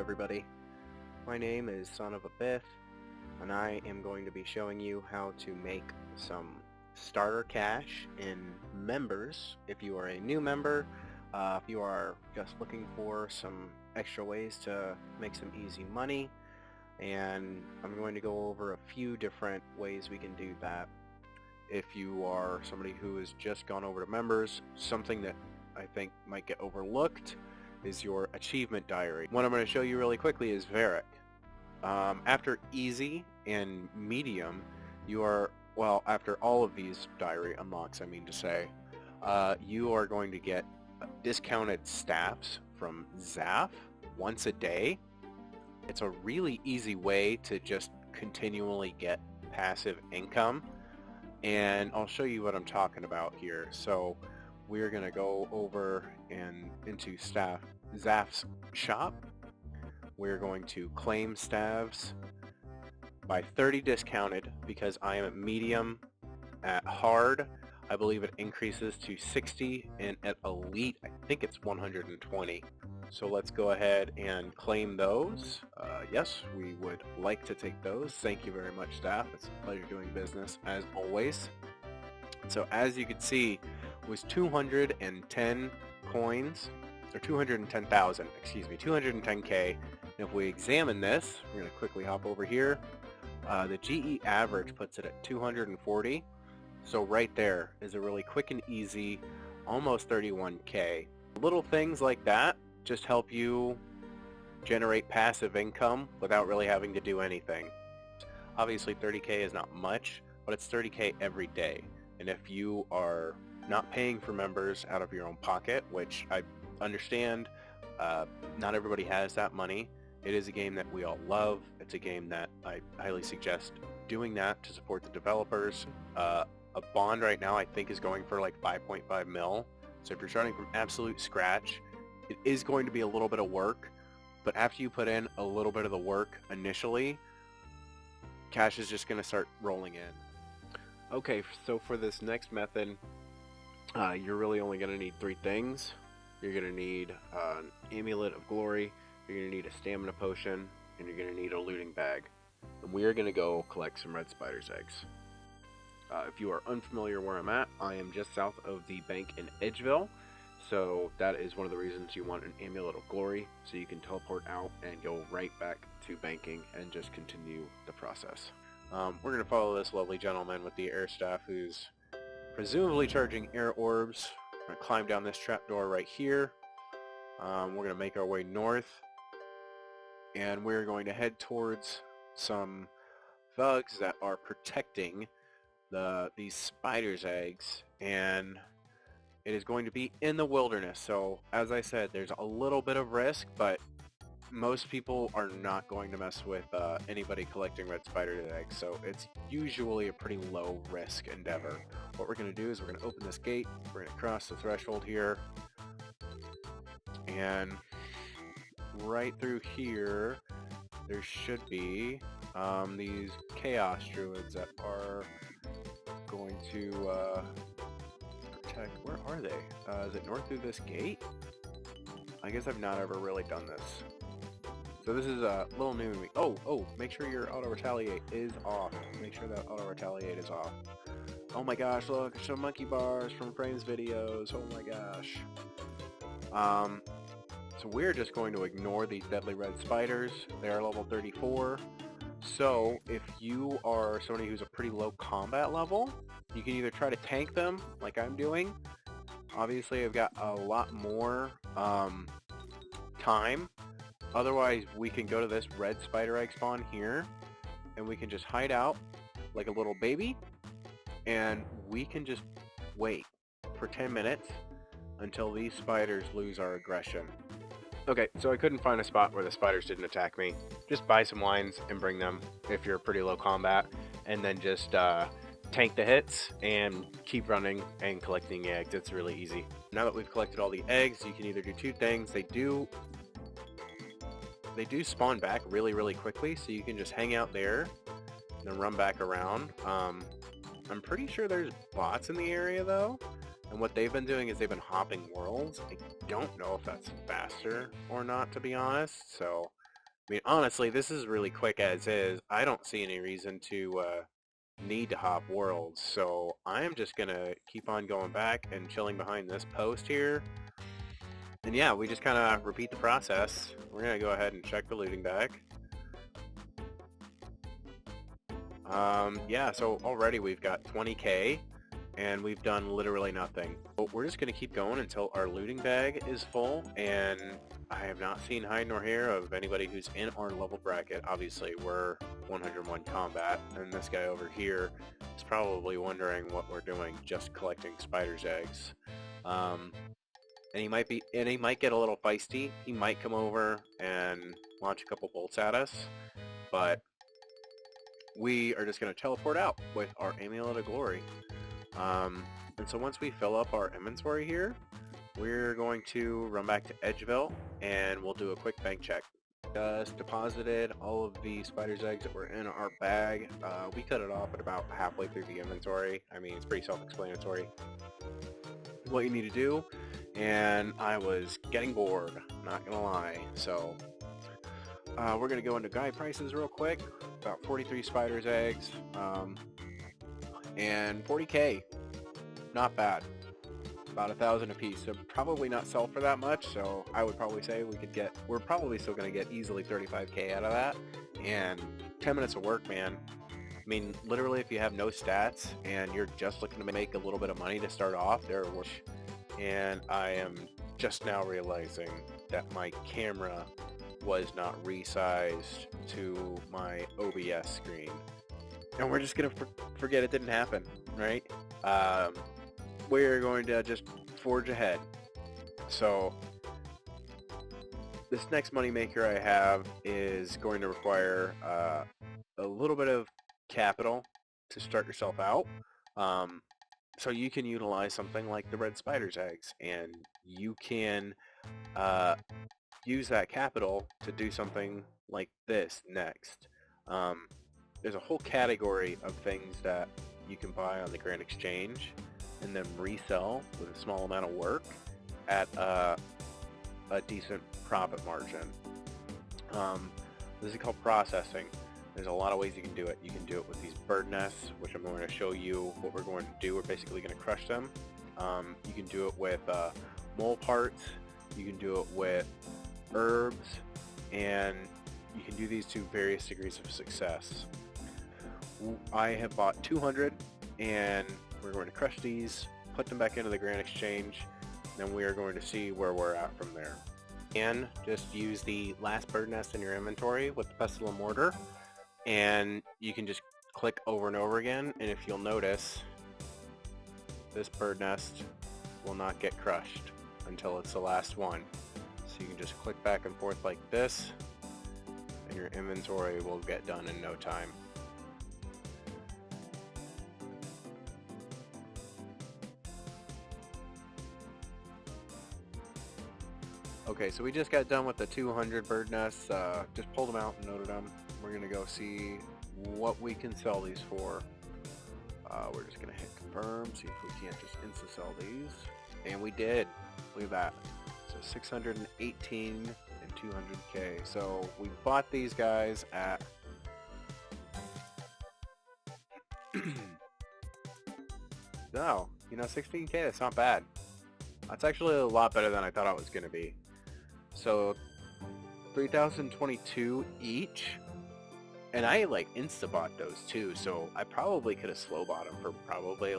everybody. My name is Son of a Bith, and I am going to be showing you how to make some starter cash in members if you are a new member, if you are just looking for some extra ways to make some easy money, and I'm going to go over a few different ways we can do that. If you are somebody who has just gone over to members, something that I think might get overlooked is your achievement diary. What I'm going to show you really quickly is Varric. After easy and medium, you are, well, after all of these diary unlocks, I mean to say, you are going to get discounted staffs from Zaf once a day. It's a really easy way to just continually get passive income, and I'll show you what I'm talking about here. So we're going to go over and into Zaf's shop. We're going to claim staffs by 30 discounted because I am at medium. At hard, I believe it increases to 60, and at elite, I think it's 120. So let's go ahead and claim those. Yes, we would like to take those. Thank you very much, staff. It's a pleasure doing business as always. So as you can see, it was 210 coins, or 210,000, excuse me, 210k. And if we examine this, we're going to quickly hop over here. The GE average puts it at 240. So right there is a really quick and easy, almost 31k. Little things like that just help you generate passive income without really having to do anything. Obviously 30k is not much, but it's 30k every day. And if you are not paying for members out of your own pocket, which I understand, not everybody has that money. It is a game that we all love. It's a game that I highly suggest doing that to support the developers. A bond right now I think is going for like 5.5 mil. So if you're starting from absolute scratch, it is going to be a little bit of work, but after you put in a little bit of the work initially, cash is just going to start rolling in. Okay, so for this next method, you're really only going to need three things. You're going to need an Amulet of Glory, you're going to need a Stamina Potion, and you're going to need a Looting Bag. And we are going to go collect some Red Spider's eggs. If you are unfamiliar where I'm at, I am just south of the bank in Edgeville. So that is one of the reasons you want an Amulet of Glory, so you can teleport out and go right back to banking and just continue the process. We're going to follow this lovely gentleman with the air staff who's presumably charging air orbs. We're going to climb down this trapdoor right here. We're going to make our way north, and we're going to head towards some thugs that are protecting these spiders' eggs, and it is going to be in the wilderness. So as I said, there's a little bit of risk, but most people are not going to mess with anybody collecting red spider eggs, so it's usually a pretty low risk endeavor. What we're going to do is we're going to open this gate, we're going to cross the threshold here, and right through here there should be these chaos druids that are going to protect. Where are they? Is it north through this gate? I guess I've not ever really done this. So this is a little new to me. Oh, make sure your auto-retaliate is off. Make sure that auto-retaliate is off. Oh my gosh, look, some monkey bars from Frames videos. Oh my gosh. So we're just going to ignore these deadly red spiders. They are level 34. So if you are somebody who's a pretty low combat level, you can either try to tank them like I'm doing. Obviously I've got a lot more time. Otherwise we can go to this red spider egg spawn here, and we can just hide out like a little baby, and we can just wait for 10 minutes until these spiders lose our aggression. Okay, so I couldn't find a spot where the spiders didn't attack me. Just buy some wines and bring them if you're pretty low combat, and then just tank the hits and keep running and collecting eggs. It's really easy. Now that we've collected all the eggs, you can either do two things. They do spawn back really, really quickly, so you can just hang out there and then run back around. I'm pretty sure there's bots in the area though, and what they've been doing is they've been hopping worlds. I don't know if that's faster or not, to be honest, so mean, honestly, this is really quick as is. I don't see any reason to need to hop worlds, so I am just gonna keep on going back and chilling behind this post here. And yeah, we just kind of repeat the process. We're gonna go ahead and check the looting bag. Yeah, so already we've got 20k, and we've done literally nothing. But we're just gonna keep going until our looting bag is full, and I have not seen hide nor hair of anybody who's in our level bracket. Obviously, we're 101 combat, and this guy over here is probably wondering what we're doing, just collecting spider's eggs. And he might get a little feisty. He might come over and launch a couple bolts at us, but we are just going to teleport out with our Amulet of Glory. And so once we fill up our inventory here, we're going to run back to Edgeville, and we'll do a quick bank check. Just deposited all of the spider's eggs that were in our bag. We cut it off at about halfway through the inventory. I mean, it's pretty self-explanatory what you need to do, and I was getting bored, not gonna lie. So we're gonna go into guide prices real quick. About 43 spider's eggs, and 40k. Not bad. About 1,000 a piece, so probably not sell for that much. So I would probably say we're probably still gonna get easily 35k out of that, and 10 minutes of work, man. I mean, literally, if you have no stats and you're just looking to make a little bit of money to start off, they're worth. And I am just now realizing that my camera was not resized to my OBS screen, and we're just gonna forget it didn't happen, right? We're going to just forge ahead. So this next moneymaker I have is going to require a little bit of capital to start yourself out. So you can utilize something like the red spider's eggs, and you can use that capital to do something like this next. There's a whole category of things that you can buy on the Grand Exchange and then resell with a small amount of work at a decent profit margin. This is called processing. There's a lot of ways you can do it. You can do it with these bird nests, which I'm going to show you what we're going to do. We're basically going to crush them. You can do it with mole parts. You can do it with herbs, and you can do these to various degrees of success. I have bought 200, and we're going to crush these, put them back into the Grand Exchange, then we are going to see where we're at from there. And just use the last bird nest in your inventory with the pestle and mortar, and you can just click over and over again, and if you'll notice, this bird nest will not get crushed until it's the last one. So you can just click back and forth like this, and your inventory will get done in no time. Okay, so we just got done with the 200 bird nests. Just pulled them out and noted them. We're going to go see what we can sell these for. We're just going to hit confirm, see if we can't just insta-sell these. And we did. Look at that. So 618 and 200k. So we bought these guys at... No, 16k, that's not bad. That's actually a lot better than I thought it was going to be. So 3,022 each, and I insta-bought those too, so I probably could have slow bought them for probably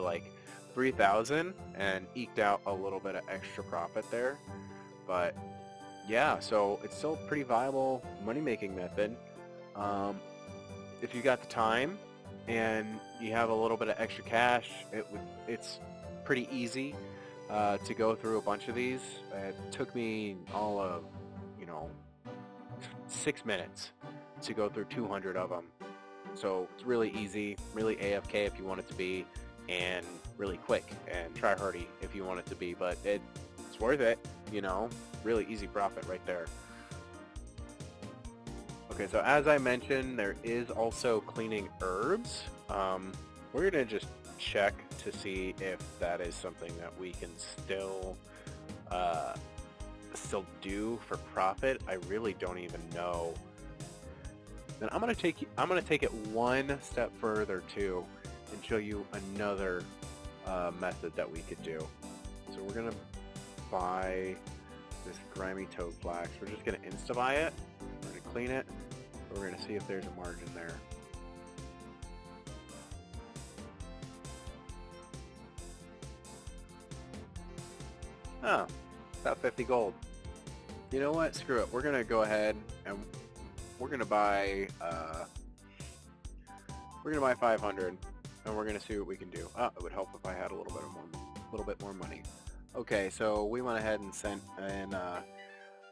3,000 and eked out a little bit of extra profit there. But yeah, so it's still a pretty viable money-making method. If you got the time and you have a little bit of extra cash, it's pretty easy to go through a bunch of these. It took me all of 6 minutes to go through 200 of them. So it's really easy, really AFK if you want it to be, and really quick and try hardy if you want it to be, but it's worth it, really easy profit right there. Okay, so as I mentioned, there is also cleaning herbs. We're gonna just check to see if that is something that we can still do for profit. I really don't even know Then I'm gonna take it one step further too, and show you another method that we could do. So we're gonna buy this grimy toad flax. We're just gonna insta buy it. We're gonna clean it. We're gonna see if there's a margin there. Oh, about 50 gold. You know what? Screw it. We're gonna go ahead and we're gonna buy 500, and we're gonna see what we can do. It would help if I had a little bit more money. Okay, so we went ahead and sent in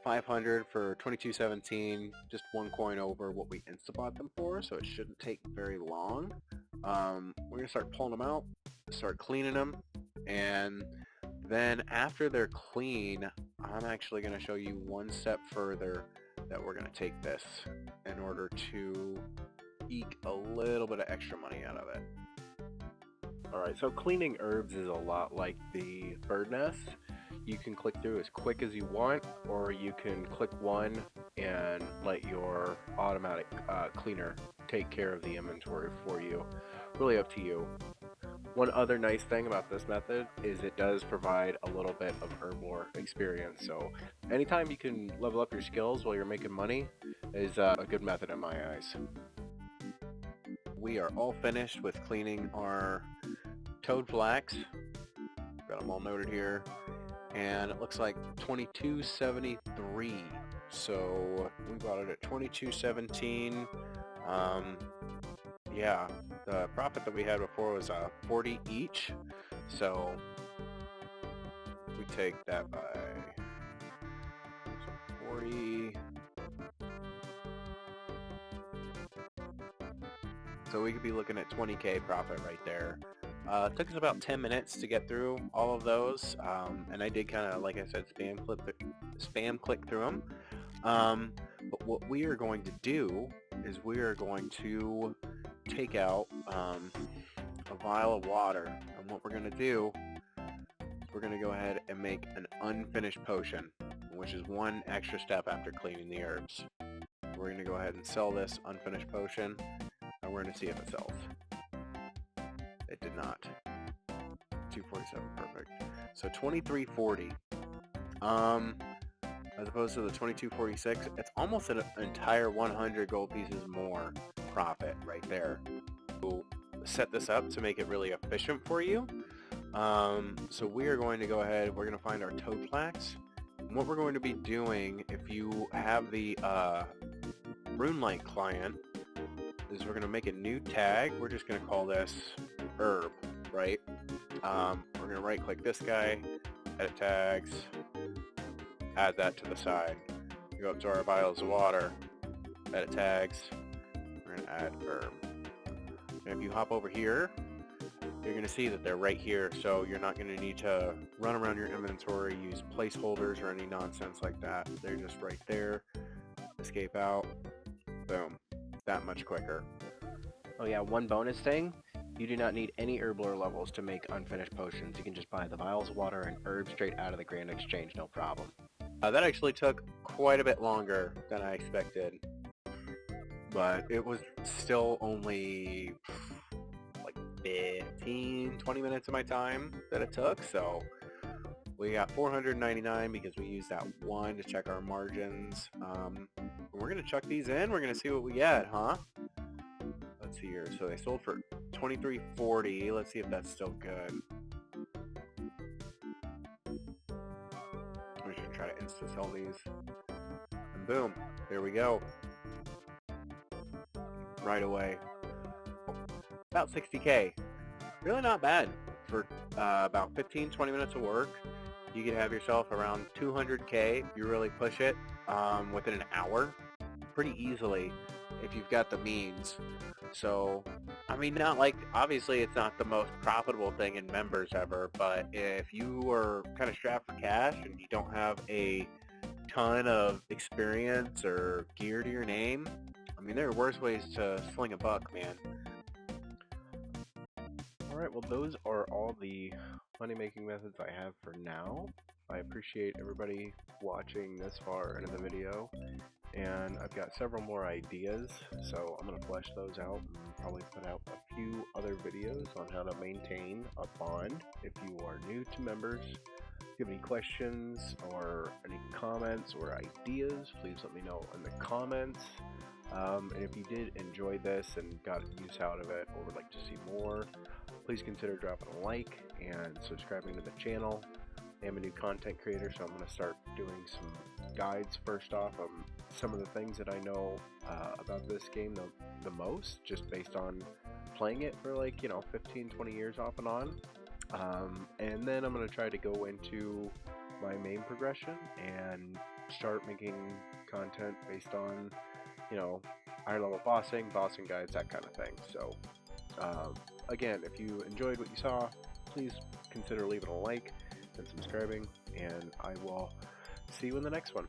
500 for 2217, just one coin over what we insta-bought them for, so it shouldn't take very long. We're gonna start pulling them out, start cleaning them, and then after they're clean, I'm actually gonna show you one step further that we're gonna take this in order to eke a little bit of extra money out of it. Alright, so cleaning herbs is a lot like the bird nest. You can click through as quick as you want, or you can click one and let your automatic cleaner take care of the inventory for you. Really up to you. One other nice thing about this method is it does provide a little bit of herb lore experience, so anytime you can level up your skills while you're making money is a good method in my eyes. We are all finished with cleaning our toad flax. Got them all noted here, and it looks like 2273. So we bought it at 2217. Yeah, the profit that we had before was 40 each. So we take that by 40. So we could be looking at 20k profit right there. It took us about 10 minutes to get through all of those, and I did kind of, like I said, spam click through them. But what we are going to do is we are going to take out a vial of water, and what we're going to do is we're going to go ahead and make an unfinished potion, which is one extra step after cleaning the herbs. We're going to go ahead and sell this unfinished potion, and we're going to see if it sells. It did not. 247, perfect. So 2340. As opposed to the 2246, it's almost an entire 100 gold pieces more profit right there. We'll set this up to make it really efficient for you. So we are going to go ahead, we're going to find our toad flax. And what we're going to be doing, if you have the RuneLite client, is we're going to make a new tag. We're just going to call this herb, right? We're going to right click this guy, edit tags, add that to the side. We go up to our vials of water, edit tags, we're going to add herb. And if you hop over here, you're going to see that they're right here, so you're not going to need to run around your inventory, use placeholders or any nonsense like that. They're just right there. Escape out. Boom. That much quicker. Oh yeah, one bonus thing. You do not need any herb lore levels to make unfinished potions. You can just buy the vials of water and herbs straight out of the Grand Exchange, no problem. That actually took quite a bit longer than I expected. But it was still only like 15, 20 minutes of my time that it took. So we got 499 because we used that one to check our margins. We're going to chuck these in. We're going to see what we get, huh? Let's see here. So they sold for 2340. Let's see if that's still good. We're just going to try to insta-sell these. And boom. There we go. Right away. About 60k. Really not bad. For about 15-20 minutes of work, you could have yourself around 200k if you really push it within an hour. Pretty easily if you've got the means. So, I mean, not like, obviously it's not the most profitable thing in members ever, but if you are kind of strapped for cash and you don't have a ton of experience or gear to your name, I mean, there are worse ways to sling a buck, man. Alright, well those are all the money-making methods I have for now. I appreciate everybody watching this far into the video, and I've got several more ideas, so I'm going to flesh those out and probably put out a few other videos on how to maintain a bond. If you are new to members, if you have any questions or any comments or ideas, please let me know in the comments. And if you did enjoy this and got use out of it or would like to see more, please consider dropping a like and subscribing to the channel. I am a new content creator, so I'm going to start doing some guides first off on some of the things that I know about this game the most, just based on playing it for 15-20 years off and on. And then I'm going to try to go into my main progression and start making content based on higher level bossing guides, that kind of thing. So again, if you enjoyed what you saw, please consider leaving a like and subscribing, and I will see you in the next one.